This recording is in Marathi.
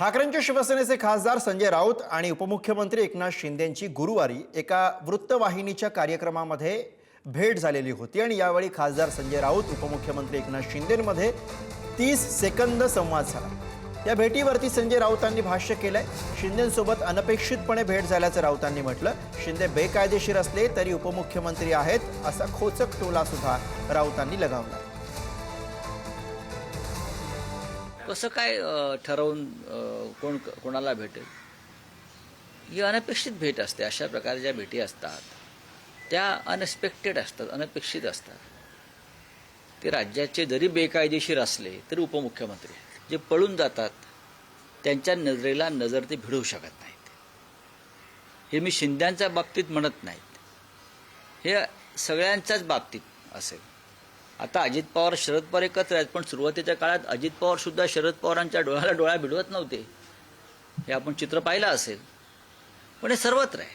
ठाकरेंच्या शिवसेनेचे खासदार संजय राऊत आणि उपमुख्यमंत्री एकनाथ शिंदेंची गुरुवारी एका वृत्तवाहिनीच्या कार्यक्रमामध्ये भेट झालेली होती आणि यावेळी खासदार संजय राऊत उपमुख्यमंत्री एकनाथ शिंदेंमध्ये 30 सेकंद संवाद झाला। या भेटीवरती संजय राऊतांनी भाष्य केलंय। शिंदेंसोबत अनपेक्षितपणे भेट झाल्याचं राऊतांनी म्हटलं। शिंदे बेकायदेशीर असले तरी उपमुख्यमंत्री आहेत असा खोचक टोला सुद्धा राऊतांनी लगावला। कसं काय ठरवून कोणाला भेटेल ही अनपेक्षित भेट असते। अशा प्रकारच्या भेटी असतात त्या अनएक्सपेक्टेड असतात, अनपेक्षित असतात। ते राज्याचे जरी बेकायदेशीर असले तरी उपमुख्यमंत्री जे पळून जातात त्यांच्या नजरेला नजर ते भिडवू शकत नाहीत। हे मी शिंद्यांच्या बाबतीत म्हणत नाहीत, हे सगळ्यांच्याच बाबतीत असेल। आता अजित पवार शरद पवार एकत्र आहेत, पण सुरुवातीच्या काळात अजित पवार सुद्धा शरद पवारांच्या डोळ्याला डोळा भिडवत नव्हते। हे आपण चित्र पाहिलं असेल, पण हे सर्वत्र आहे।